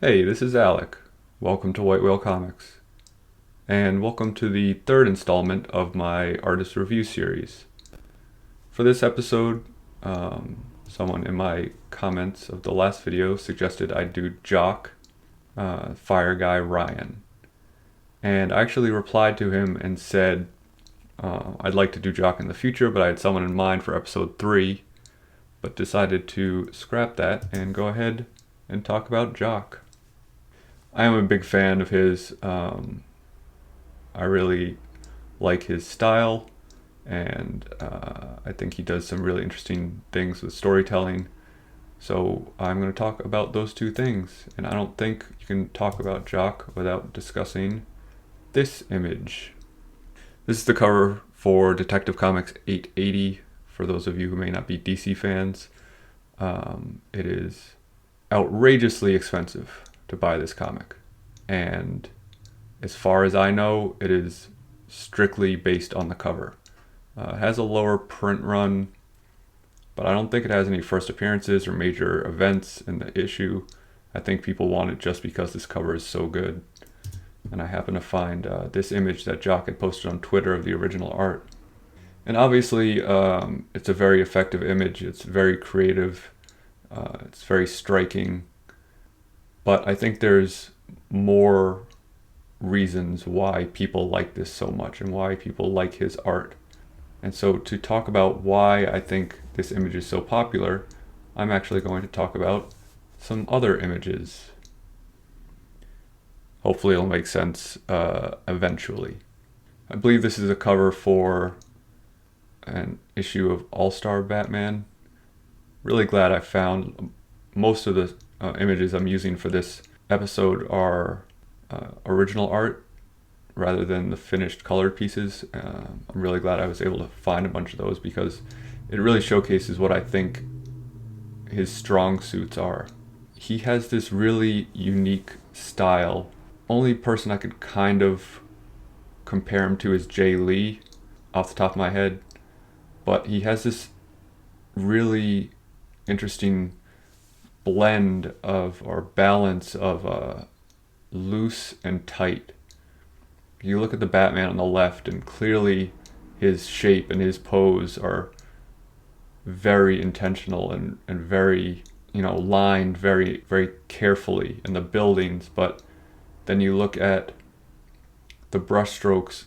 Hey, this is Alec. Welcome to White Whale Comics. And welcome to the third installment of my artist review series. For this episode, someone in my comments of the last video suggested I do Jock, Fire Guy Ryan. And I actually replied to him and said I'd like to do Jock in the future, but I had someone in mind for episode 3, but decided to scrap that and go ahead and talk about Jock. I am a big fan of his. I really like his style, and I think he does some really interesting things with storytelling. So I'm going to talk about those two things, and I don't think you can talk about Jock without discussing this image. This is the cover for Detective Comics 880, for those of you who may not be DC fans. It is outrageously expensive to buy this comic, and as far as I know, it is strictly based on the cover. It has a lower print run, but I don't think it has any first appearances or major events in the issue. I think people want it just because this cover is so good. And I happen to find this image that Jock had posted on Twitter of the original art. And obviously, it's a very effective image. It's very creative. It's very striking. But I think there's more reasons why people like this so much and why people like his art. And so to talk about why I think this image is so popular, I'm actually going to talk about some other images. Hopefully it'll make sense eventually. I believe this is a cover for an issue of All-Star Batman. Really glad I found most of the images I'm using for this episode are original art rather than the finished colored pieces. I'm really glad I was able to find a bunch of those because it really showcases what I think his strong suits are. He has this really unique style. Only person I could kind of compare him to is Jay Lee off the top of my head, but he has this really interesting blend of, or balance of loose and tight. You look at the Batman on the left, and clearly his shape and his pose are very intentional and very, lined very, very carefully in the buildings. But then you look at the brushstrokes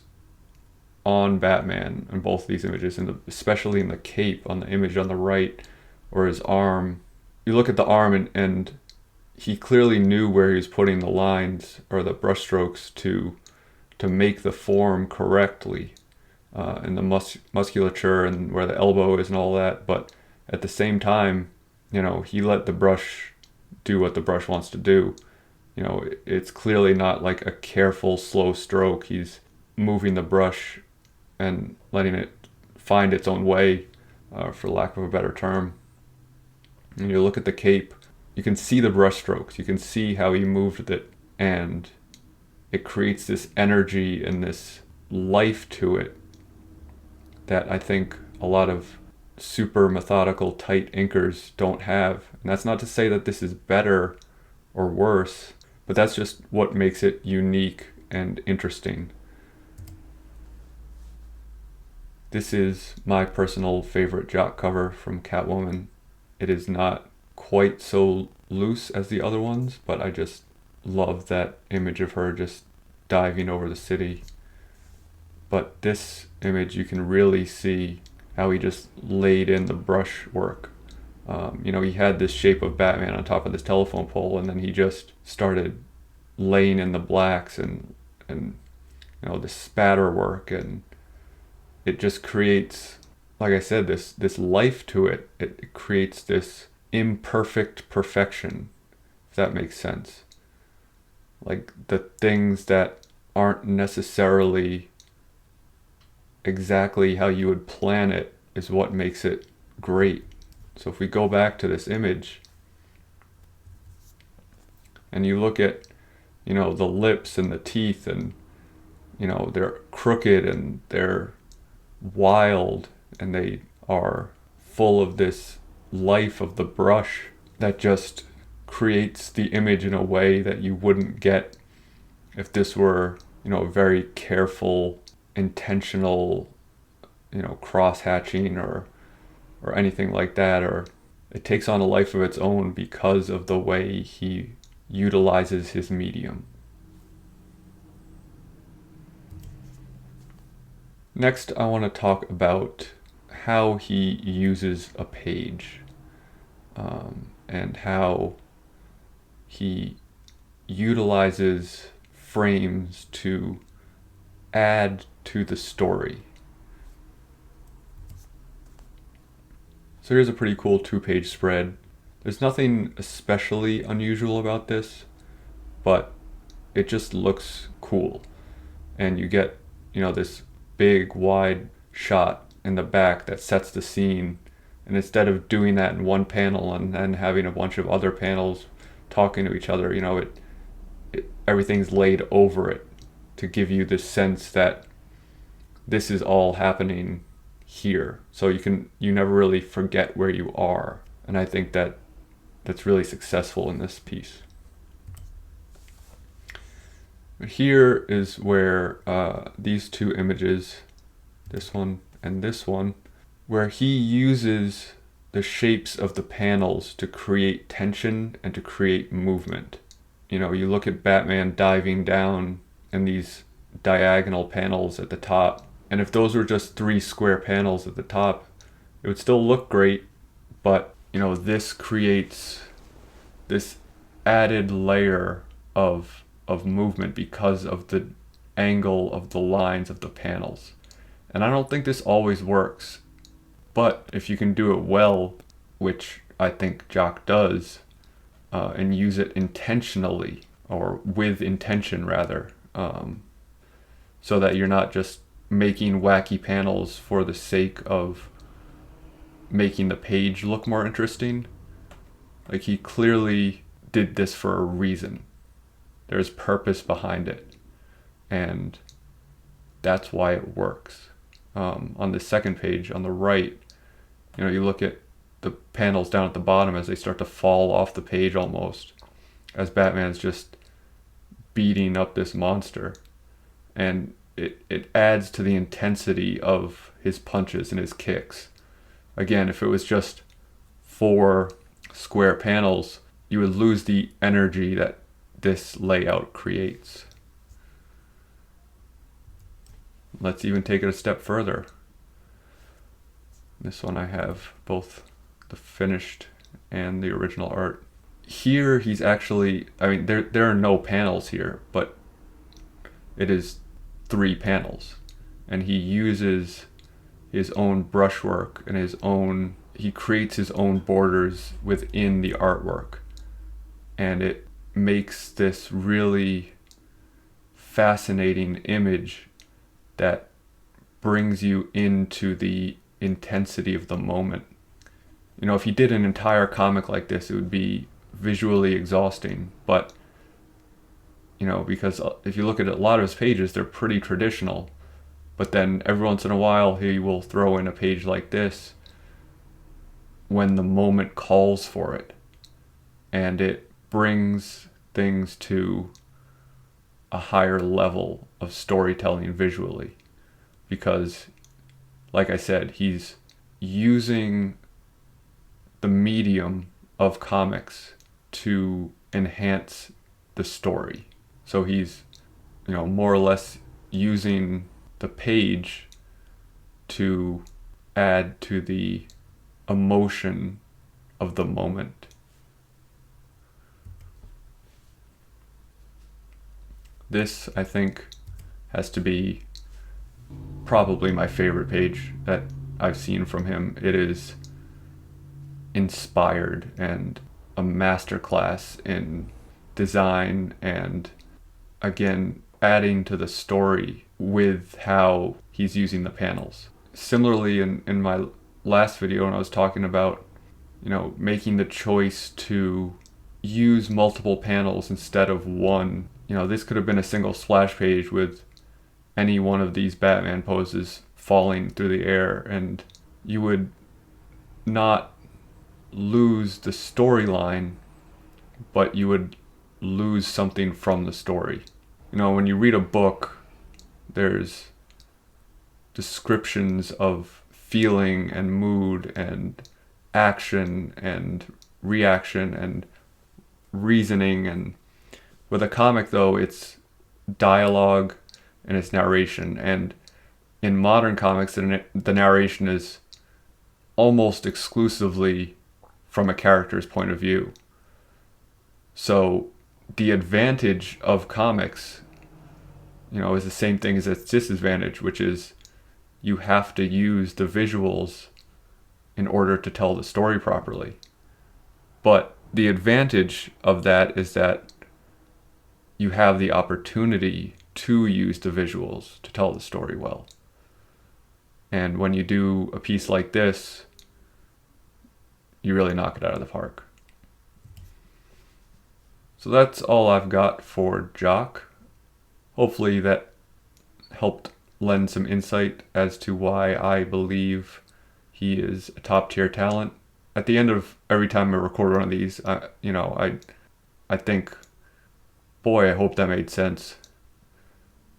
on Batman in both these images, and especially in the cape on the image on the right, or his arm. You look at the arm and he clearly knew where he was putting the lines or the brushstrokes to make the form correctly, in the musculature and where the elbow is and all that. But at the same time, he let the brush do what the brush wants to do. It's clearly not like a careful, slow stroke. He's moving the brush and letting it find its own way, for lack of a better term. And you look at the cape, you can see the brush strokes. You can see how he moved it, and it creates this energy and this life to it that I think a lot of super methodical, tight inkers don't have. And that's not to say that this is better or worse, but that's just what makes it unique and interesting. This is my personal favorite Jock cover from Catwoman. It is not quite so loose as the other ones, but I just love that image of her just diving over the city. But this image, you can really see how he just laid in the brush work. He had this shape of Batman on top of this telephone pole, and then he just started laying in the blacks and the spatter work, and it just creates, like I said, this life to it. It creates this imperfect perfection, if that makes sense. Like the things that aren't necessarily exactly how you would plan it is what makes it great. So if we go back to this image and you look at, the lips and the teeth, and, they're crooked and they're wild, and they are full of this life of the brush that just creates the image in a way that you wouldn't get if this were, a very careful, intentional, cross-hatching or anything like that, or it takes on a life of its own because of the way he utilizes his medium. Next, I want to talk about how he uses a page, and how he utilizes frames to add to the story. So here's a pretty cool 2-page spread. There's nothing especially unusual about this, but it just looks cool. And you get, this big wide shot in the back that sets the scene. And instead of doing that in one panel and then having a bunch of other panels talking to each other, everything's laid over it to give you the sense that this is all happening here. So you never really forget where you are. And I think that's really successful in this piece. Here is where these two images, this one and this one, where he uses the shapes of the panels to create tension and to create movement. You look at Batman diving down and these diagonal panels at the top, and if those were just 3 square panels at the top, it would still look great, but this creates this added layer of movement because of the angle of the lines of the panels. And I don't think this always works, but if you can do it well, which I think Jock does, and use it intentionally, or with intention rather, so that you're not just making wacky panels for the sake of making the page look more interesting. Like, he clearly did this for a reason. There's purpose behind it, and that's why it works. On the second page on the right, you look at the panels down at the bottom as they start to fall off the page almost, as Batman's just beating up this monster, and it adds to the intensity of his punches and his kicks. Again, if it was just 4 square panels, you would lose the energy that this layout creates. Let's even take it a step further. This one I have both the finished and the original art. Here he's actually, there are no panels here, but it is 3 panels. And he uses his own brushwork and he creates his own borders within the artwork. And it makes this really fascinating image that brings you into the intensity of the moment. If you did an entire comic like this, it would be visually exhausting, but because if you look at a lot of his pages, they're pretty traditional, but then every once in a while he will throw in a page like this when the moment calls for it, and it brings things to a higher level of storytelling visually, because like I said, he's using the medium of comics to enhance the story. So he's, more or less using the page to add to the emotion of the moment. This, I think, has to be probably my favorite page that I've seen from him. It is inspired and a masterclass in design and, again, adding to the story with how he's using the panels. Similarly, in my last video when I was talking about, making the choice to use multiple panels instead of one, this could have been a single splash page with any one of these Batman poses falling through the air, and you would not lose the storyline, but you would lose something from the story. You know, when you read a book, there's descriptions of feeling and mood and action and reaction and reasoning, and with a comic though, it's dialogue and it's narration. And in modern comics, the narration is almost exclusively from a character's point of view. So the advantage of comics, you know, is the same thing as its disadvantage, which is you have to use the visuals in order to tell the story properly. But the advantage of that is that you have the opportunity to use the visuals to tell the story well. And when you do a piece like this, you really knock it out of the park. So that's all I've got for Jock. Hopefully that helped lend some insight as to why I believe he is a top tier talent. At the end of every time I record one of these, I think, boy, I hope that made sense.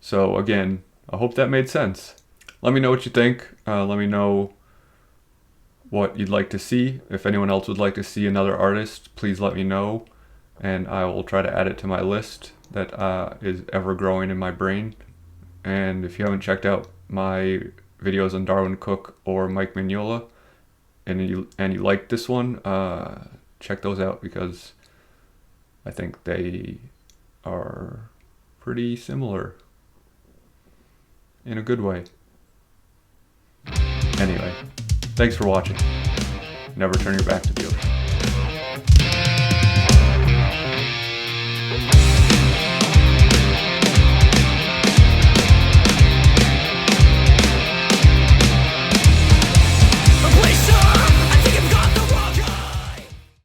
So again, I hope that made sense. Let me know what you think. Let me know what you'd like to see. If anyone else would like to see another artist, please let me know, and I will try to add it to my list that is ever growing in my brain. And if you haven't checked out my videos on Darwin Cook or Mike Mignola, and you like this one, check those out, because I think they are pretty similar in a good way. Anyway, thanks for watching. Never turn your back to the ocean.